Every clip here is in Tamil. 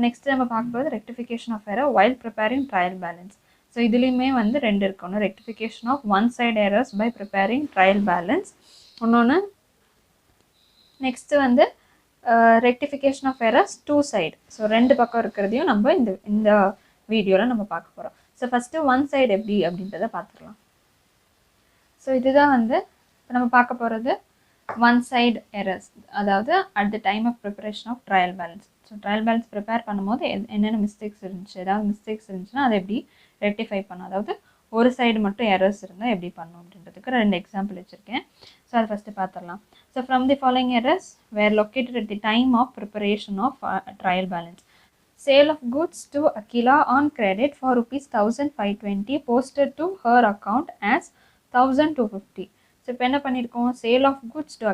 நெக்ஸ்ட் நம்ம பார்க்க போகிறது rectification of error while preparing trial balance. So இதுலேயுமே வந்து ரெண்டு இருக்கணும், rectification of one side errors by preparing trial balance. இன்னொன்று நெக்ஸ்ட்டு வந்து rectification of errors two side. So ரெண்டு பக்கம் இருக்கிறதையும் நம்ம இந்த வீடியோவில் நம்ம பார்க்க போகிறோம். ஸோ ஃபஸ்ட்டு ஒன் சைடு எப்படி அப்படின்றத பார்த்துக்கலாம். ஸோ இதுதான் வந்து இப்போ நம்ம பார்க்க போகிறது ஒன் சைடு எரர்ஸ், அதாவது at the time of preparation of trial balance. So trial balance prepare பண்ணும்போது என்னென்ன மிஸ்டேக்ஸ் இருந்துச்சு, ஏதாவது மிஸ்டேக்ஸ் இருந்துச்சுன்னா அதை எப்படி ரெக்டிஃபை பண்ணும், அதாவது ஒரு சைடு மட்டும் எரர்ஸ் இருந்தால் எப்படி பண்ணும் அப்படின்றதுக்கு ரெண்டு எக்ஸாம்பிள் வச்சுருக்கேன். ஸோ அதை ஃபஸ்ட்டு பார்த்துடலாம். So from the following errors were located at the time of preparation of trial balance. Sale of goods to Akila on credit for rupees 1520 posted to her account as 1250. So இப்போ என்ன பண்ணியிருக்கோம், sale of goods to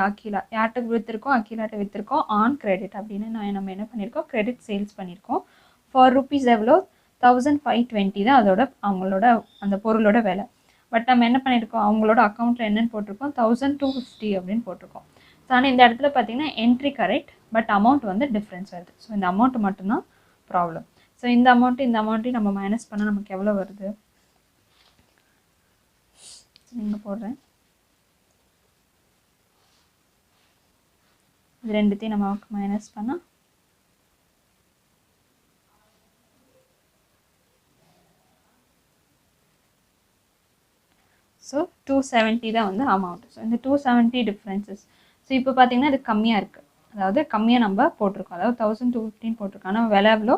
Akila யார்கிட்ட விற்றுருக்கோம், அகிலாட்ட விற்றுருக்கோம் ஆன் கிரெடிட் அப்படின்னு நம்ம என்ன பண்ணியிருக்கோம், கிரெடிட் சேல்ஸ் பண்ணியிருக்கோம். ஃபார் ருபீஸ் எவ்வளோ 1520 தான் அதோட அவங்களோட அந்த பொருளோட விலை. பட் நம்ம என்ன பண்ணியிருக்கோம், அவங்களோட அக்கௌண்ட்டில் என்னென்னு போட்டிருக்கோம் 1250 அப்படின்னு போட்டிருக்கோம். ஸோ ஆனால் இந்த இடத்துல பார்த்தீங்கன்னா என்ட்ரி கரெக்ட், பட் அமௌண்ட் வந்து டிஃப்ரென்ஸ் வருது. ஸோ இந்த அமௌண்ட் மட்டும்தான் ப்ராப்ளம். ஸோ இந்த அமௌண்ட்டையும் நம்ம மைனஸ் பண்ணால் நமக்கு எவ்வளோ வருது, நீங்கள் போடுறேன், இது ரெண்டுத்தையும் நம்ம மைனஸ் பண்ணால் ஸோ 270 தான் வந்து அமௌண்ட். ஸோ இந்த 270 டிஃப்ரென்சஸ். ஸோ இப்போ பார்த்தீங்கன்னா இது கம்மியாக இருக்குது, அதாவது கம்மியாக நம்ம போட்டிருக்கோம், அதாவது 1215 போட்டிருக்கோம், ஆனால் விலை எவ்வளோ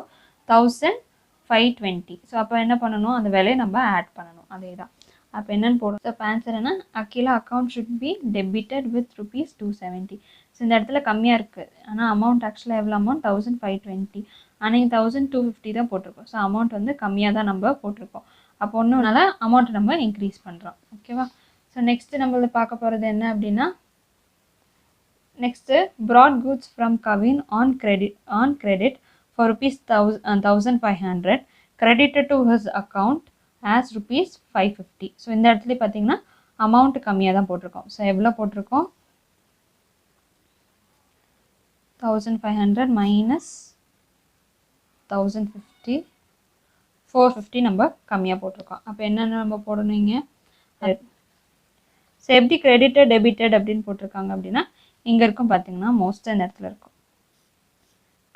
1520. ஸோ அப்போ என்ன பண்ணணும், அந்த விலையை நம்ம ஆட் பண்ணணும், அதே தான். அப்போ என்னென்னு போடும், ஸோ இப்போ ஆன்சர் என்ன, Akila account should be debited with rupees 270. So இந்த இடத்துல கம்மியாக இருக்குது, ஆனால் அமௌண்ட் ஆக்சுவலாக எவ்வளோ அமௌண்ட் 1520, ஆனால் இங்கே 1250 தான் போட்டிருக்கோம். ஸோ அமௌண்ட் வந்து கம்மியாக தான் நம்ம போட்டிருக்கோம். அப்போ ஒன்றுனால அமௌண்ட் நம்ம இன்க்ரீஸ் பண்ணுறோம். ஓகேவா. ஸோ நெக்ஸ்ட்டு நம்மளுக்கு பார்க்க போகிறது என்ன அப்படின்னா, next brought goods from Kavin on credit for rupees 1500 credited to his account as rupees 550. So இந்த இடத்துல பார்த்தீங்கன்னா அமௌண்ட் கம்மியாக தான் போட்டிருக்கோம். ஸோ எவ்வளோ போட்டிருக்கோம், 1500 minus 1050 450 நம்ம கம்மியாக போட்டிருக்கோம். அப்போ என்னென்ன நம்ம போடணுங்க, ஸோ எப்படி கிரெடிட்டட் டெபிட்டட் அப்படின்னு போட்டிருக்காங்க அப்படின்னா இங்கே இருக்கும் பார்த்தீங்கன்னா மோஸ்ட்டாக இந்த இடத்துல இருக்கும்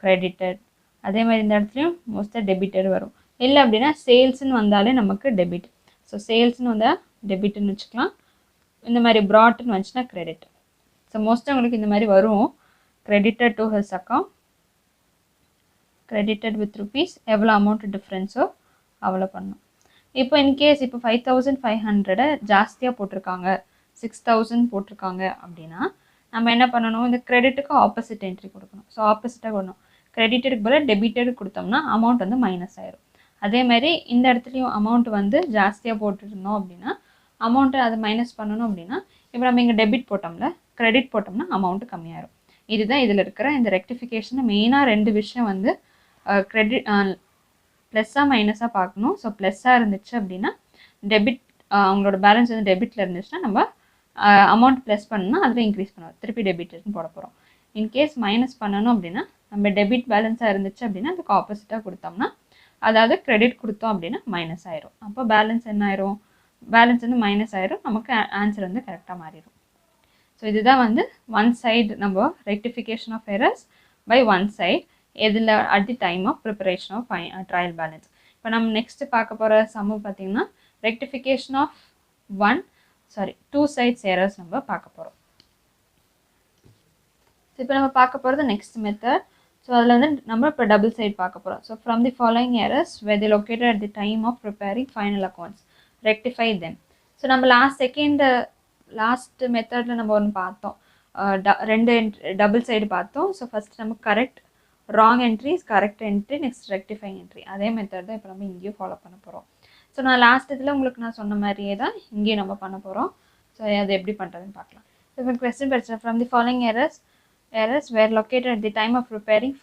கிரெடிட்டட், அதே மாதிரி இந்த இடத்துலையும் மோஸ்ட்டாக டெபிட்டட் வரும். இல்லை அப்படின்னா சேல்ஸ்ன்னு வந்தாலே நமக்கு டெபிட். ஸோ சேல்ஸ்ன்னு வந்தால் டெபிட்னு வச்சுக்கலாம், இந்த மாதிரி ப்ராட்னு வந்துச்சுன்னா கிரெடிட். ஸோ மோஸ்ட்டாக உங்களுக்கு இந்த மாதிரி வரும், credited to his account, credited with rupees, எவ்வளோ அமௌண்ட் டிஃப்ரென்ஸோ அவ்வளோ பண்ணணும். இப்போ இன்கேஸ் இப்போ 5500 ஜாஸ்தியாக போட்டிருக்காங்க, 6000 போட்டிருக்காங்க அப்படின்னா நம்ம என்ன பண்ணணும், இந்த கிரெடிட்டுக்கு ஆப்போசிட் என்ட்ரி கொடுக்கணும். ஸோ ஆப்போசிட்டாக கொடுக்கணும், கிரெடிட்டடுக்கு போல டெபிட்டடு கொடுத்தோம்னா அமௌண்ட் வந்து மைனஸ் ஆயிரும். அதே மாதிரி இந்த இடத்துலையும் அமௌண்ட் வந்து ஜாஸ்தியாக போட்டுருந்தோம் அப்படின்னா அமௌண்ட்டை அதை மைனஸ் பண்ணணும் அப்படின்னா இப்போ நம்ம இங்கே டெபிட் போட்டோம்ல, கிரெடிட் போட்டோம்னா அமௌண்ட்டு கம்மியாயிரும். இதுதான் இதில் இருக்கிற இந்த ரெக்டிஃபிகேஷன். மெயினாக ரெண்டு விஷயம் வந்து கிரெடிட் ப்ளஸ்ஸாக மைனஸாக பார்க்கணும். ஸோ ப்ளஸ்ஸாக இருந்துச்சு அப்படின்னா டெபிட், அவங்களோட பேலன்ஸ் வந்து டெபிட்டில் இருந்துச்சுன்னா நம்ம அமௌண்ட் ப்ளஸ் பண்ணால் அதில் இன்க்ரீஸ் பண்ணுவோம், திருப்பி டெபிட்னு போட போகிறோம். இன்கேஸ் மைனஸ் பண்ணணும் அப்படின்னா நம்ம டெபிட் பேலன்ஸாக இருந்துச்சு அப்படின்னா அதுக்கு ஆப்போசிட்டாக கொடுத்தோம்னா, அதாவது கிரெடிட் கொடுத்தோம் அப்படின்னா மைனஸ் ஆயிரும். அப்போ பேலன்ஸ் என்ன ஆயிரும், பேலன்ஸ் வந்து மைனஸ் ஆயிரும், நமக்கு ஆன்சர் வந்து கரெக்டாக மாறிடும். ஸோ இதுதான் வந்து ஒன் சைடு நம்ம rectification of errors by one side எதில் at the time of preparation of trial balance. இப்போ நம்ம நெக்ஸ்ட்டு பார்க்க போகிற சம்மு பார்த்திங்கன்னா rectification of two sides errors நம்ம பார்க்க போகிறோம். ஸோ இப்போ நம்ம பார்க்க போகிறது நெக்ஸ்ட் மெத்தட். ஸோ அதில் வந்து நம்ம இப்போ டபுள் சைட் பார்க்க போகிறோம். So from the following errors were the located at the time of preparing final accounts rectify them. So நம்ம லாஸ்ட் மெத்தடில் நம்ம ஒன்று பார்த்தோம், ரெண்டு டபுள் சைடு பார்த்தோம். ஸோ ஃபஸ்ட் நம்ம correct wrong entries, correct entry, next rectifying entry. அதே மெத்தட் தான் இப்போ நம்ம இங்கேயும் ஃபாலோ பண்ண போகிறோம். ஸோ நான் லாஸ்ட் இதில் உங்களுக்கு நான் சொன்ன மாதிரியே தான் இங்கேயும் நம்ம பண்ண போகிறோம். ஸோ அது எப்படி பண்ணுறதுன்னு பார்க்கலாம். ஸோ இப்போ கொஸ்டின் படிச்சேன், from the following errors were located at the time of preparing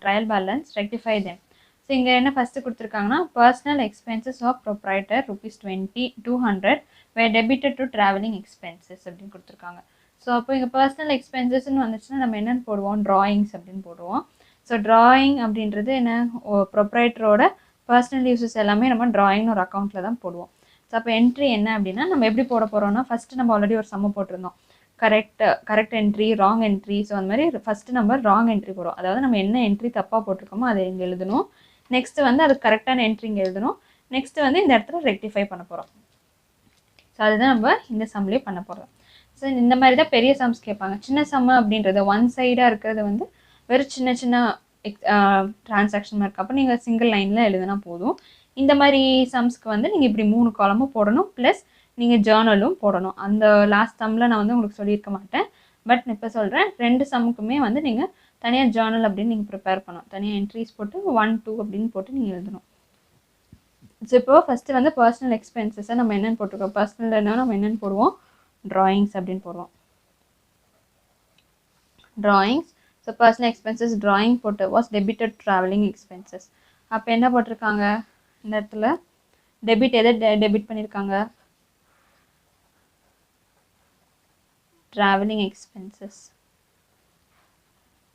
trial balance rectify them. So இங்கே என்ன ஃபஸ்ட்டு கொடுத்துருக்காங்கன்னா personal expenses of proprietor rupees 200 were debited to travelling expenses அப்படின்னு கொடுத்துருக்காங்க. ஸோ அப்போ இங்கே பர்சனல் எக்ஸ்பென்சஸ்ன்னு வந்துச்சுன்னா நம்ம என்னென்னு போடுவோம், ட்ராயிங்ஸ் அப்படின்னு போடுவோம். ஸோ ட்ராயிங் அப்படின்றது என்ன, ப்ரொப்ரைட்டரோட பர்சனல் யூஸஸ் எல்லாமே நம்ம ட்ராயிங்னு ஒரு அக்கௌண்ட்டில் தான் போடுவோம். ஸோ அப்போ என்ட்ரி என்ன அப்படின்னா நம்ம எப்படி போட போகிறோம்னா, ஃபஸ்ட்டு நம்ம ஆல்ரெடி ஒரு சம்ம போட்டிருந்தோம், correct entry, wrong entry. So அந்த மாதிரி ஃபஸ்ட்டு நம்ம ராங் என்ட்ரி போடுறோம். அதாவது நம்ம என்ன என்ட்ரி தப்பாக போட்டிருக்கோமோ அதை இங்கே எழுதணும். நெக்ஸ்ட்டு வந்து அது கரெக்டான என்ட்ரி இங்கே எழுதணும். நெக்ஸ்ட்டு வந்து இந்த இடத்துல ரெக்டிஃபை பண்ண போகிறோம். ஸோ அதுதான் நம்ம இந்த சம்லேயே பண்ண போகிறோம். ஸோ இந்த மாதிரி தான் பெரிய சம்ஸ் கேட்பாங்க. சின்ன சம்மு அப்படின்றது ஒன் சைடாக இருக்கிறது வந்து வெறும் சின்ன சின்ன டிரான்சாக்ஷன் இருக்குது. அப்போ நீங்கள் சிங்கிள் லைனில் எழுதுனா போதும். இந்த மாதிரி சம்ஸ்க்கு வந்து நீங்கள் இப்படி 3 காலமும் போடணும், ப்ளஸ் நீங்கள் ஜேர்னலும் போடணும். அந்த லாஸ்ட் சம்மில் நான் வந்து உங்களுக்கு சொல்லியிருக்க மாட்டேன், பட் இப்போ சொல்கிறேன். 2 சம்முக்குமே வந்து நீங்கள் தனியாக ஜேர்னல் அப்படின்னு நீங்கள் ப்ரிப்பேர் பண்ணணும். தனியாக என்ட்ரிஸ் போட்டு 1, 2 அப்படின்னு போட்டு நீங்கள் எழுதணும். ஸோ இப்போ ஃபஸ்ட்டு வந்து பர்சனல் எக்ஸ்பென்சஸை நம்ம என்னென்னு போட்டிருக்கோம். பர்சனல்னா நம்ம என்னென்னு போடுவோம், ட்ராயிங்ஸ் அப்படின்னு போடுவோம். Drawings. So personal expenses drawing போட்டு வாஸ் டெபிட்டட் ட்ராவலிங் எக்ஸ்பென்சஸ். அப்போ என்ன போட்டிருக்காங்க இந்த இடத்துல, டெபிட் எதை டெபிட் பண்ணியிருக்காங்க, travelling expenses.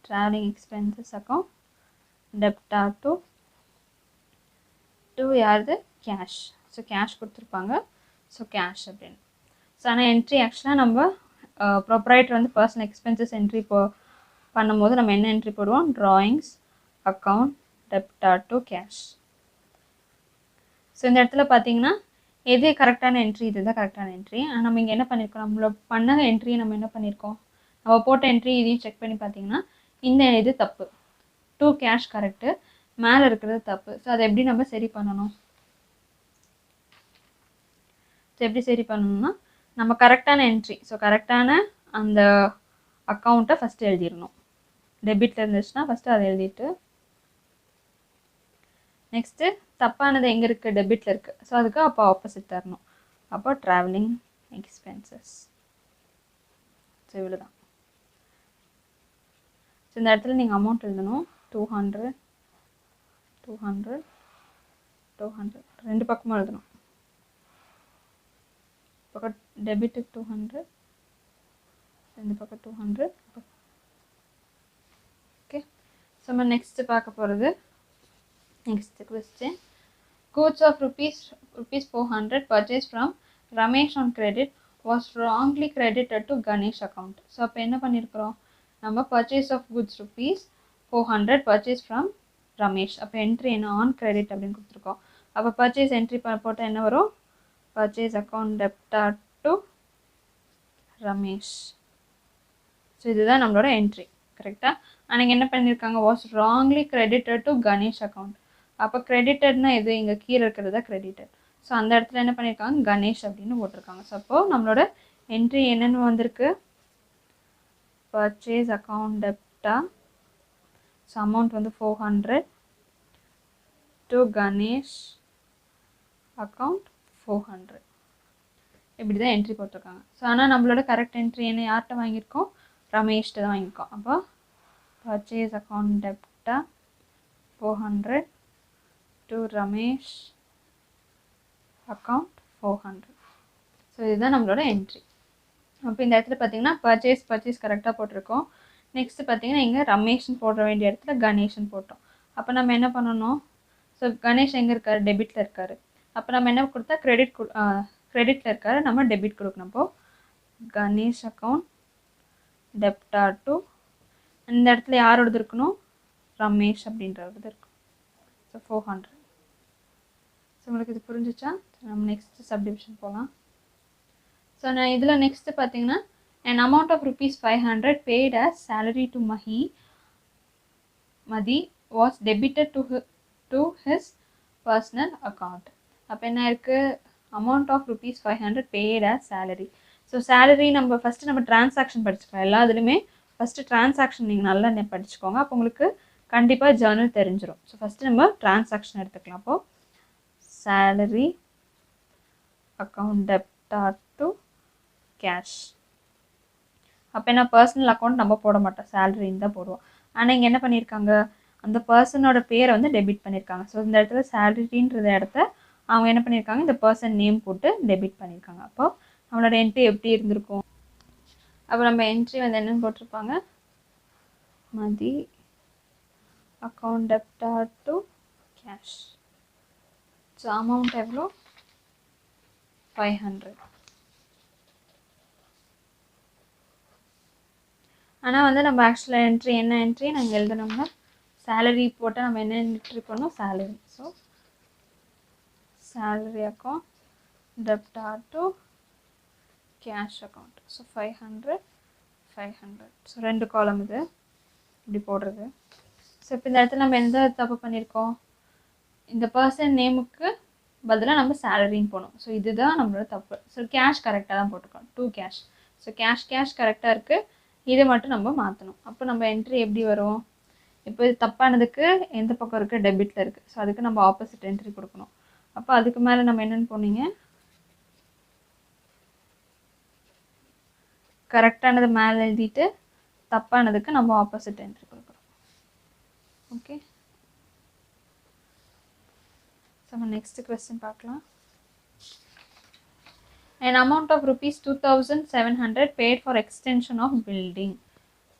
Travelling expenses account debtor to யாருது, கேஷ். ஸோ கேஷ் கொடுத்துருப்பாங்க. ஸோ கேஷ் அப்படின்னு. ஸோ ஆனால் என்ட்ரி ஆக்சுவலாக நம்ம ப்ரொப்ரைட்டர் வந்து பர்சனல் எக்ஸ்பென்சஸ் என்ட்ரி பண்ணும்போது நம்ம என்ன என்ட்ரி போடுவோம், drawings account debtor to cash. So இந்த இடத்துல பார்த்தீங்கன்னா எது கரெக்டான என்ட்ரி, இதுதான் கரெக்டான என்ட்ரி. ஆனால் நம்ம இங்கே என்ன பண்ணியிருக்கோம், நம்மளோட பண்ண என்ட்ரியை நம்ம என்ன பண்ணியிருக்கோம், நம்ம போட்ட என்ட்ரி இதையும் செக் பண்ணி பார்த்தீங்கன்னா இந்த இது தப்பு, டு கேஷ் கரெக்டு, மேலே இருக்கிறது தப்பு. ஸோ அதை எப்படி நம்ம சரி பண்ணணும், ஸோ எப்படி சரி பண்ணணும்னா நம்ம கரெக்டான என்ட்ரி, ஸோ கரெக்டான அந்த அக்கௌண்ட்டை ஃபஸ்ட்டு எழுதிடணும். டெபிட்டில் இருந்துச்சுன்னா ஃபஸ்ட்டு அதை எழுதிட்டு, நெக்ஸ்ட்டு தப்பானது எங்கே இருக்குது, டெபிட்டில் இருக்குது. ஸோ அதுக்கு அப்போ ஆப்போசிட் தரணும். அப்போ ட்ராவலிங் எக்ஸ்பென்சஸ். ஸோ இவ்வளோ தான். ஸோ இந்த இடத்துல நீங்கள் அமௌண்ட் எழுதணும், 200 200 200 ரெண்டு பக்கமும் எழுதணும். பக்கம் டெபிட்டுக்கு 200, ரெண்டு பக்கம் 200. ஓகே. ஸோ நம்ம நெக்ஸ்ட்டு பார்க்க போகிறது, next question. Goods of rupees 400 purchased from Ramesh on credit was wrongly credited to Ganesh account. So அப்போ என்ன பண்ணியிருக்கிறோம், நம்ம purchase of goods rupees 400 purchased from Ramesh. அப்போ என்ட்ரி என்ன, ஆன் கிரெடிட் அப்படின்னு கொடுத்துருக்கோம். அப்போ பர்ச்சேஸ் என்ட்ரி போட்டால் என்ன வரும், purchase account debtor to Ramesh. So இதுதான் நம்மளோட என்ட்ரி, கரெக்டாக. ஆனால் என்ன பண்ணியிருக்காங்க, was wrongly credited to Ganesh account. அப்போ கிரெடிட்டட்னா எது, இங்கே கீழே இருக்கிறது தான் கிரெடிட்டட். ஸோ அந்த இடத்துல என்ன பண்ணியிருக்காங்க, கணேஷ் அப்படின்னு போட்டிருக்காங்க. ஸோ அப்போது நம்மளோட என்ட்ரி என்னென்னு வந்திருக்கு, பர்ச்சேஸ் அக்கௌண்ட் டெப்டா. ஸோ அமௌண்ட் வந்து 400 டு கணேஷ் அக்கௌண்ட் 400. இப்படி தான் என்ட்ரி போட்டிருக்காங்க. ஸோ ஆனால் நம்மளோட கரெக்ட் என்ட்ரி என்ன, யார்கிட்ட வாங்கியிருக்கோம், ரமேஷ்ட்டு தான் வாங்கியிருக்கோம். அப்போ பர்ச்சேஸ் அக்கௌண்ட் டெப்டா 400 டு ரமேஷ் அக்கௌண்ட் 400. ஸோ இதுதான் நம்மளோட என்ட்ரி. அப்போ இந்த இடத்துல பார்த்தீங்கன்னா பர்ச்சேஸ் கரெக்டாக போட்டிருக்கோம். நெக்ஸ்ட்டு பார்த்தீங்கன்னா இங்கே ரமேஷ்னு போட வேண்டிய இடத்துல கணேஷ்னு போட்டோம். அப்போ நம்ம என்ன பண்ணணும், ஸோ கணேஷ் எங்கே இருக்கார், டெபிட்டில் இருக்கார். அப்போ நம்ம என்ன கொடுத்தா கிரெடிட்டில் இருக்கார், நம்ம டெபிட் கொடுக்கணும். அப்போது கணேஷ் அக்கௌண்ட் டெப்டார் டு, இந்த இடத்துல யாரோடது இருக்கணும், ரமேஷ் அப்படின்றது இருக்கும். ஸோ 400. ஸோ உங்களுக்கு இது புரிஞ்சிச்சா, நம்ம நெக்ஸ்ட்டு சப்டிவிஷன் போகலாம். ஸோ நான் இதில் நெக்ஸ்ட்டு பார்த்தீங்கன்னா an amount of rupees 500 paid as salary to Madi was debited to his personal account. அப்போ என்ன இருக்குது, amount of rupees 500 paid as salary. So salary நம்ம ஃபஸ்ட்டு நம்ம டிரான்சாக்ஷன் படிச்சுக்கலாம். எல்லா இதுலையுமே ஃபஸ்ட்டு டிரான்சாக்ஷன் நீங்கள் நல்லா படிச்சுக்கோங்க, அப்போ உங்களுக்கு கண்டிப்பாக ஜேர்னல் தெரிஞ்சிடும். ஸோ ஃபஸ்ட்டு நம்ம டிரான்சாக்ஷன் எடுத்துக்கலாம். அப்போது salary account debtor to cash. அப்போ என்ன, பர்சனல் அக்கௌண்ட் நம்ம போட மாட்டோம், சேலரின்னு தான் போடுவோம். ஆனால் இங்கே என்ன பண்ணியிருக்காங்க, அந்த பர்சனோட பேரை வந்து டெபிட் பண்ணியிருக்காங்க. ஸோ இந்த இடத்துல சேலரின்ற இடத்த அவங்க என்ன பண்ணியிருக்காங்க, இந்த பர்சன் நேம் போட்டு டெபிட் பண்ணியிருக்காங்க. அப்போ நம்மளோட என்ட்ரி எப்படி இருந்திருக்கும், அப்போ நம்ம என்ட்ரி வந்து என்னென்னு போட்டிருப்பாங்க, Mathi account debtor to cash. So amount எவ்வளோ? 500. ஆனால் வந்து நம்ம ஆக்சுவலாக என்ட்ரி என்ன என்ட்ரி நாங்கள் எழுதணும்னா சேலரி போட்டால் நம்ம என்ன என்ட்ரி பண்ணோம்? Salary. So salary account debtor to cash account. So 500 500. So 2 காலம் இது இப்படி போடுறது. ஸோ இப்போ இந்த இடத்துல நம்ம எந்த தப்பு பண்ணியிருக்கோம்? இந்த பர்சன் நேமுக்கு பதிலாக நம்ம சேலரின்னு போகணும். ஸோ இதுதான் நம்மளோட தப்பு. ஸோ கேஷ் கரெக்டாக தான் போட்டிருக்கோம், டு கேஷ். ஸோ கேஷ் கரெக்டாக இருக்குது. இதை மட்டும் நம்ம மாற்றணும். அப்போ நம்ம என்ட்ரி எப்படி வரும்? இப்போ இது தப்பானதுக்கு எந்த பக்கம் இருக்குது? டெபிட்டில் இருக்குது. ஸோ அதுக்கு நம்ம ஆப்போசிட் என்ட்ரி கொடுக்கணும். அப்போ அதுக்கு மேலே நம்ம என்னென்னு போனீங்க? கரெக்டானது மேலே எழுதிட்டு தப்பானதுக்கு நம்ம ஆப்போசிட் என்ட்ரி கொடுக்குறோம். ஓகே, நம்ம நெக்ஸ்ட் கொஸ்டின் பார்க்கலாம். An amount of rupees 2700 paid for extension of building.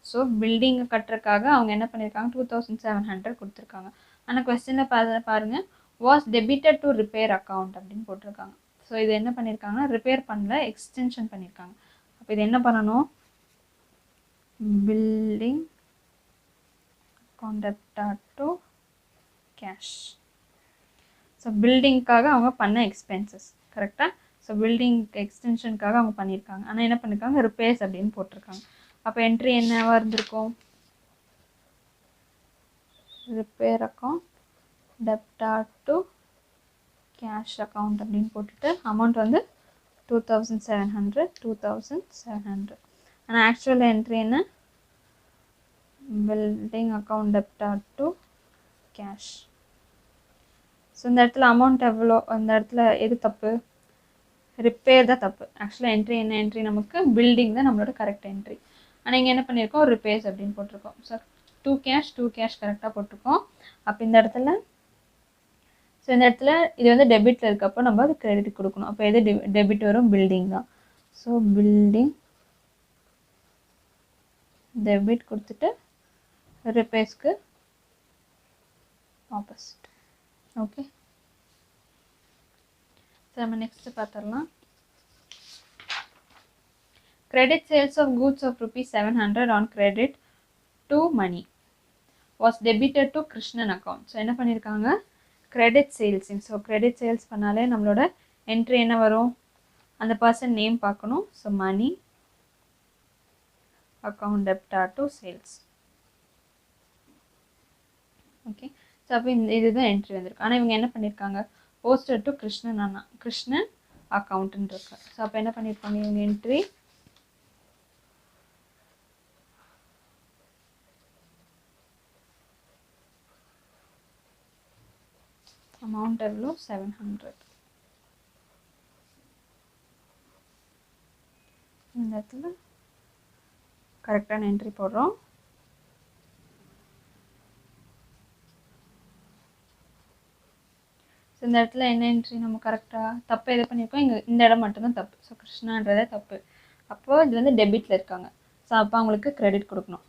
So பில்டிங்கை கட்டுறதுக்காக அவங்க என்ன பண்ணியிருக்காங்க? 2700 கொடுத்துருக்காங்க. ஆனால் கொஸ்டினில் பாருங்கள், was debited to repair account அப்படின்னு போட்டிருக்காங்க. ஸோ இது என்ன பண்ணியிருக்காங்கன்னா ரிப்பேர் பண்ணல, எக்ஸ்டென்ஷன் பண்ணியிருக்காங்க. அப்போ இது என்ன பண்ணணும்? Building account debtor to cash. So பில்டிங்க்காக அவங்க பண்ண எக்ஸ்பென்சஸ் கரெக்டாக. ஸோ பில்டிங் எக்ஸ்டென்ஷனுக்காக அவங்க பண்ணியிருக்காங்க. ஆனால் என்ன பண்ணியிருக்காங்க? ரிப்பேர்ஸ் அப்படின்னு போட்டிருக்காங்க. அப்போ என்ட்ரி என்னவா இருந்திருக்கும்? Repair account debtor to cash account அப்படின்னு போட்டுட்டு அமௌண்ட் வந்து 2700. ஆனால் ஆக்சுவல் என்ட்ரி என்ன? Building account debtor to cash. So இந்த இடத்துல அமௌண்ட் எவ்வளோ? அந்த இடத்துல எது தப்பு? ரிப்பேர் தான் தப்பு. ஆக்சுவலாக என்ட்ரி என்ன என்ட்ரி? நமக்கு பில்டிங் தான் நம்மளோட கரெக்ட் என்ட்ரி. ஆனால் இங்கே என்ன பண்ணியிருக்கோம்? ரிப்பேர்ஸ் அப்படின்னு போட்டிருக்கோம். ஸோ டு கேஷ் கரெக்டாக போட்டிருக்கோம். அப்போ இந்த இடத்துல இந்த இடத்துல இது வந்து டெபிட்டில் இருக்கப்போ நம்ம அது கிரெடிட் கொடுக்கணும். அப்போ எது டெபிட் வரும்? பில்டிங் தான். ஸோ பில்டிங் டெபிட் கொடுத்துட்டு ரிப்பேர்ஸ்க்கு ஆப்போசிட். ஓகே, ஸோ நம்ம நெக்ஸ்ட்டு பார்த்துடலாம். Credit sales of goods of ₹700 on credit to money was debited to Krishnan account. So என்ன பண்ணியிருக்காங்க? கிரெடிட் சேல்ஸிங். ஸோ கிரெடிட் சேல்ஸ் பண்ணாலே நம்மளோட என்ட்ரி என்ன வரும்? அந்த பர்சன் நேம் பார்க்கணும். So Mani account debtor to sales. Okay, so அப்போ இதுதான் என்ட்ரி வந்திருக்கு. ஆனால் இவங்க என்ன பண்ணியிருக்காங்க? போஸ்டர் டு கிருஷ்ணன் அக்கௌண்ட்டுன்னு இருக்கு. ஸோ அப்போ என்ன பண்ணியிருக்காங்க? இவங்க என்ட்ரி அமௌண்ட் எவ்வளோ? 700. இந்த இடத்துல கரெக்டான என்ட்ரி போடுறோம். ஸோ இந்த இடத்துல என்ன என்ட்ரி நம்ம கரெக்டாக தப்பு எது பண்ணியிருக்கோம்? இங்கே இந்த இடம் மட்டும்தான் தப்பு. ஸோ கிருஷ்ணான்றதே தப்பு. அப்போது இது வந்து டெபிட்டில் இருக்காங்க. ஸோ அப்போ அவங்களுக்கு கிரெடிட் கொடுக்கணும்.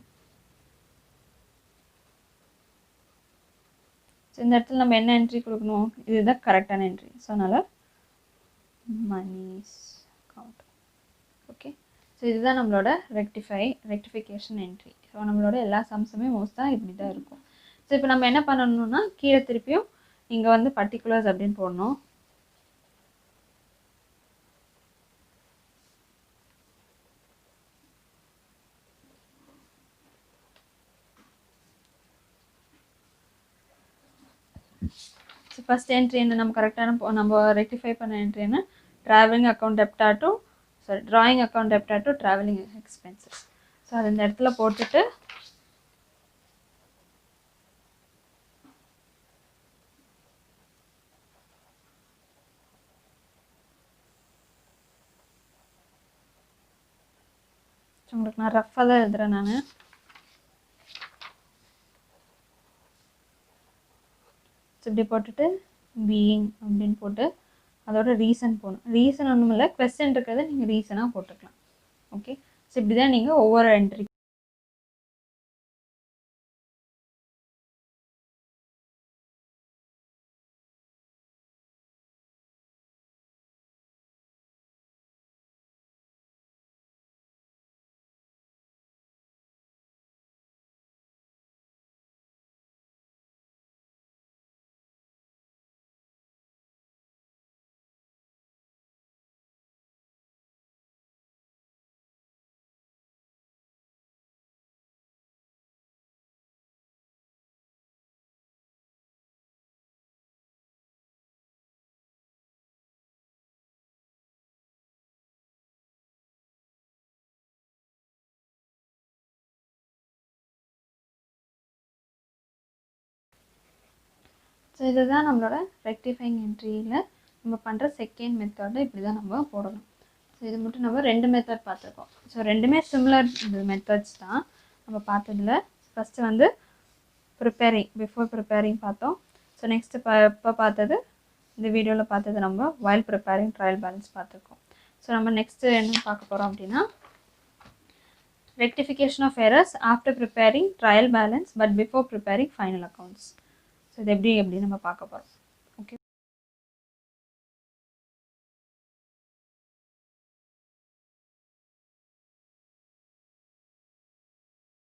ஸோ இந்த இடத்துல நம்ம என்ன என்ட்ரி கொடுக்கணும்? இதுதான் கரெக்டான என்ட்ரி. ஸோ அதனால் மணிஸ் அக்கௌண்ட். ஓகே, ஸோ இதுதான் நம்மளோட ரெக்டிஃபிகேஷன் என்ட்ரி. ஸோ நம்மளோட எல்லா சம்ஸுமே மோஸ்ட்டாக இப்படி தான் இருக்கும். ஸோ இப்போ நம்ம என்ன பண்ணணும்னா கீழே திருப்பியும் இங்கே வந்து பர்டிகுலர்ஸ் அப்படின்னு போடணும். ஸோ ஃபஸ்ட் என்ட்ரி என்ன? நம்ம கரெக்டான நம்ம ரெக்டிஃபை பண்ண என்ட்ரி என்ன? Travelling account debtor to drawing account debtor to travelling expenses. So அது இந்த இடத்துல போட்டுட்டு உங்களுக்கு நான் ரஃபாக தான் எழுதுறேன் நான். இப்படி போட்டுட்டு பீயிங் அப்படின்னு போட்டு அதோட ரீசன் போகணும். ரீசன் ஒன்றும் இல்லை, கொஸ்டின் இருக்கிறத நீங்கள் ரீசனாக போட்டுக்கலாம். ஓகே, ஸோ இப்படி தான் நீங்கள் ஒவ்வொரு என்ட்ரி ஸோ இதுதான் நம்மளோட ரெக்டிஃபைங் என்ட்ரியில் நம்ம பண்ணுற செகண்ட் மெத்தடில் இப்படி தான் நம்ம போடணும். ஸோ இது மட்டும் நம்ம 2 மெத்தட் பார்த்துருக்கோம். ஸோ ரெண்டுமே சிமிலர் மெத்தட்ஸ் தான் நம்ம பார்த்ததில். ஃபஸ்ட்டு வந்து பிஃபோர் ப்ரிப்பேரிங் பார்த்தோம். ஸோ நெக்ஸ்ட்டு இப்போ பார்த்தது, இந்த வீடியோவில் பார்த்தது நம்ம வைல் ப்ரிப்பேரிங் ட்ரையல் பேலன்ஸ் பார்த்துருக்கோம். ஸோ நம்ம நெக்ஸ்ட்டு என்ன பார்க்க போகிறோம் அப்படின்னா, rectification of errors after preparing trial balance but before preparing final accounts. So இது எப்படி நம்ம பார்க்க போகிறோம்.